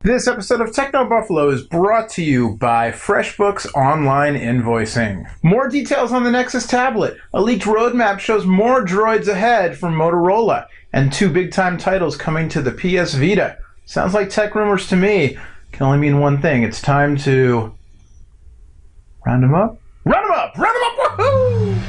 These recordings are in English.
This episode of Techno Buffalo is brought to you by FreshBooks Online Invoicing. More details on the Nexus tablet. A leaked roadmap shows more Droids ahead from Motorola. And two big-time titles coming to the PS Vita. Sounds like tech rumors to me. Can only mean one thing. It's time to round them up. Round them up! Round them up! Woohoo!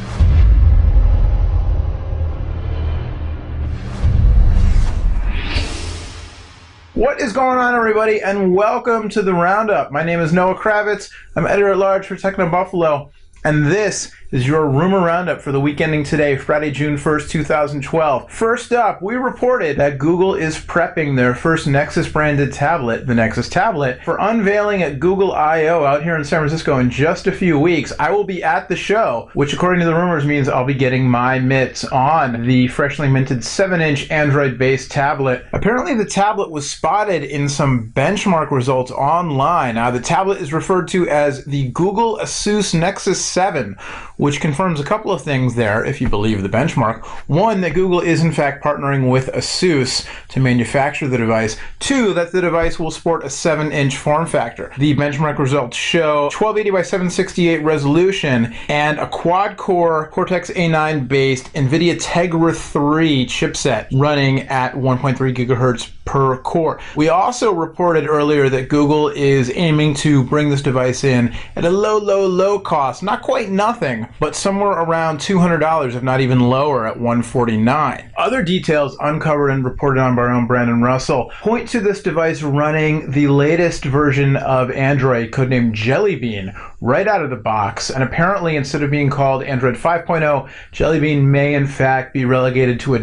What is going on, everybody, and welcome to the Roundup. My name is Noah Kravitz. I'm editor-at-large for Techno Buffalo, and this is your rumor roundup for the week ending today, Friday, June 1st, 2012. First up, we reported that Google is prepping their first Nexus-branded tablet, the Nexus tablet, for unveiling at Google I/O out here in San Francisco in just a few weeks. I will be at the show, which according to the rumors means I'll be getting my mitts on the freshly minted 7-inch Android-based tablet. Apparently the tablet was spotted in some benchmark results online. Now the tablet is referred to as the Google Asus Nexus 7, which confirms a couple of things there, if you believe the benchmark. One, that Google is in fact partnering with Asus to manufacture the device. Two, that the device will sport a 7-inch form factor. The benchmark results show 1280 by 768 resolution and a quad-core Cortex-A9 based NVIDIA Tegra 3 chipset running at 1.3 gigahertz per core. We also reported earlier that Google is aiming to bring this device in at a low cost. Not quite nothing, but somewhere around $200, if not even lower, at $149. Other details uncovered and reported on by our own Brandon Russell point to this device running the latest version of Android, codenamed Jelly Bean, right out of the box. And apparently, instead of being called Android 5.0, Jelly Bean may in fact be relegated to a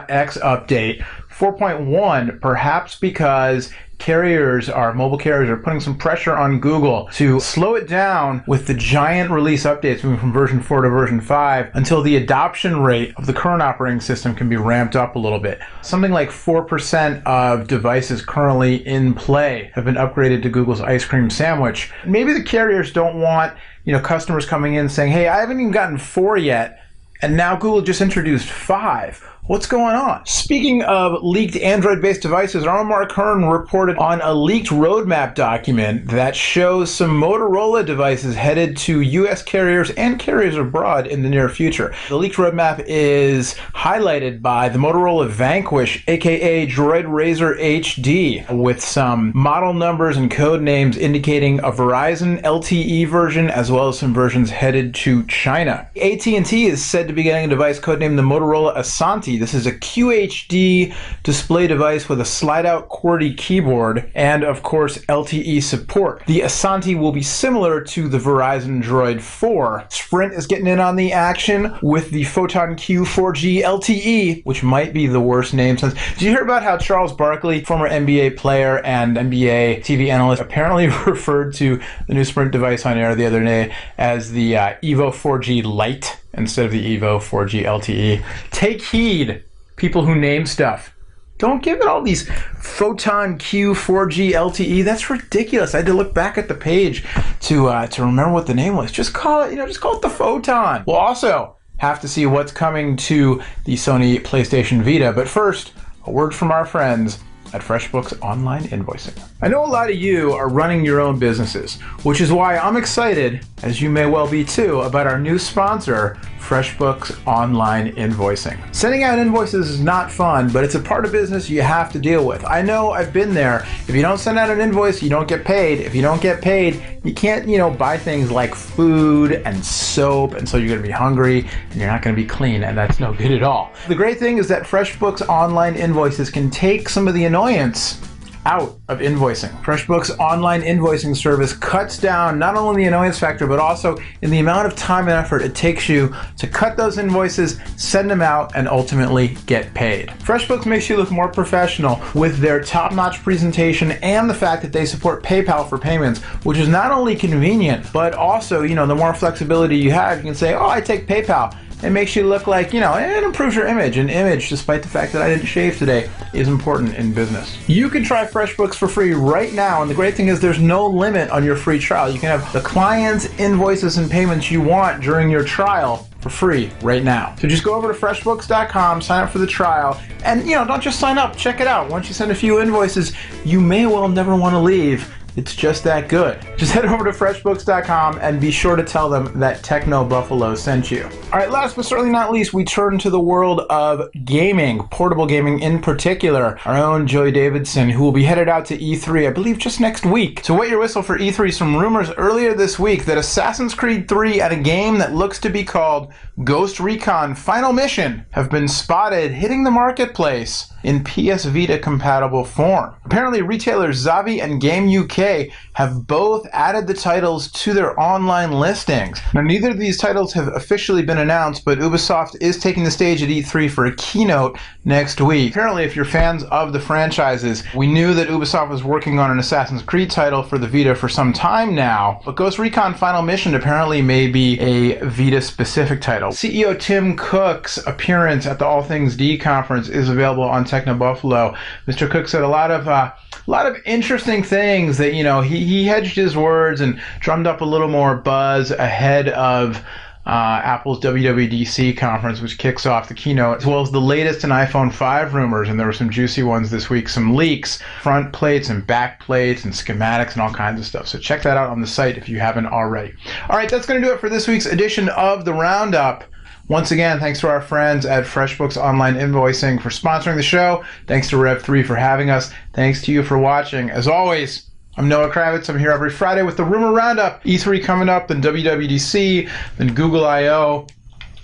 .x update. 4.1, perhaps because mobile carriers are putting some pressure on Google to slow it down with the giant release updates moving from version 4 to version 5 until the adoption rate of the current operating system can be ramped up a little bit. Something like 4% of devices currently in play have been upgraded to Google's ice cream sandwich. Maybe the carriers don't want, customers coming in saying, hey, I haven't even gotten 4 yet, and now Google just introduced 5. What's going on? Speaking of leaked Android-based devices, our own Mark Hearn reported on a leaked roadmap document that shows some Motorola devices headed to U.S. carriers and carriers abroad in the near future. The leaked roadmap is highlighted by the Motorola Vanquish, aka Droid Razr HD, with some model numbers and code names indicating a Verizon LTE version as well as some versions headed to China. AT&T is said to be getting a device codenamed the Motorola Asanti. This is a QHD display device with a slide-out QWERTY keyboard and, of course, LTE support. The Asanti will be similar to the Verizon Droid 4. Sprint is getting in on the action with the Photon Q 4G LTE, which might be the worst name since... Did you hear about how Charles Barkley, former NBA player and NBA TV analyst, apparently referred to the new Sprint device on air the other day as the Evo 4G Lite instead of the Evo 4G LTE. Take heed, people who name stuff. Don't give it all these Photon Q 4G LTE. That's ridiculous. I had to look back at the page to remember what the name was. Just call it, just call it the Photon. We'll also have to see what's coming to the Sony PlayStation Vita. But first, a word from our friends at FreshBooks Online Invoicing. I know a lot of you are running your own businesses, which is why I'm excited, as you may well be too, about our new sponsor, FreshBooks Online Invoicing. Sending out invoices is not fun, but it's a part of business you have to deal with. I know, I've been there. If you don't send out an invoice, you don't get paid. If you don't get paid, you can't, buy things like food and soap, and so you're gonna be hungry and you're not gonna be clean, and that's no good at all. The great thing is that FreshBooks Online Invoices can take some of the annoyance out of invoicing. FreshBooks Online Invoicing service cuts down not only the annoyance factor, but also in the amount of time and effort it takes you to cut those invoices, send them out, and ultimately get paid. FreshBooks makes you look more professional with their top-notch presentation and the fact that they support PayPal for payments, which is not only convenient, but also, the more flexibility you have, you can say, oh, I take PayPal. It makes you look like, it improves your image. An image, despite the fact that I didn't shave today, is important in business. You can try FreshBooks for free right now, and the great thing is there's no limit on your free trial. You can have the clients, invoices, and payments you want during your trial for free right now. So just go over to freshbooks.com, sign up for the trial, and don't just sign up, check it out. Once you send a few invoices, you may well never want to leave. It's just that good. Just head over to freshbooks.com and be sure to tell them that Techno Buffalo sent you. All right, last but certainly not least, we turn to the world of gaming, portable gaming in particular. Our own Joey Davidson, who will be headed out to E3, I believe, just next week. So wet your whistle for E3, some rumors earlier this week that Assassin's Creed 3 and a game that looks to be called Ghost Recon Final Mission have been spotted hitting the marketplace in PS Vita compatible form. Apparently, retailers Zavi and Game UK have both added the titles to their online listings. Now, neither of these titles have officially been announced, but Ubisoft is taking the stage at E3 for a keynote next week. Apparently, if you're fans of the franchises, we knew that Ubisoft was working on an Assassin's Creed title for the Vita for some time now, but Ghost Recon Final Mission apparently may be a Vita-specific title. CEO Tim Cook's appearance at the All Things D conference is available on Techno Buffalo. Mr. Cook said a lot of interesting things that, he hedged his words and drummed up a little more buzz ahead of Apple's WWDC conference, which kicks off the keynote, as well as the latest in iPhone 5 rumors, and there were some juicy ones this week, some leaks, front plates and back plates and schematics and all kinds of stuff. So check that out on the site if you haven't already. All right, that's going to do it for this week's edition of the Roundup. Once again, thanks to our friends at FreshBooks Online Invoicing for sponsoring the show. Thanks to Rev3 for having us. Thanks to you for watching. As always, I'm Noah Kravitz. I'm here every Friday with the Rumor Roundup. E3 coming up, then WWDC, then Google I/O.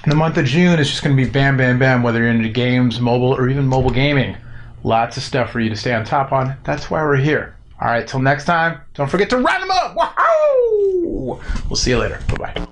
The month of June is just going to be bam, bam, bam, whether you're into games, mobile, or even mobile gaming. Lots of stuff for you to stay on top on. That's why we're here. All right, till next time, don't forget to round them up. Wahoo! We'll see you later. Bye-bye.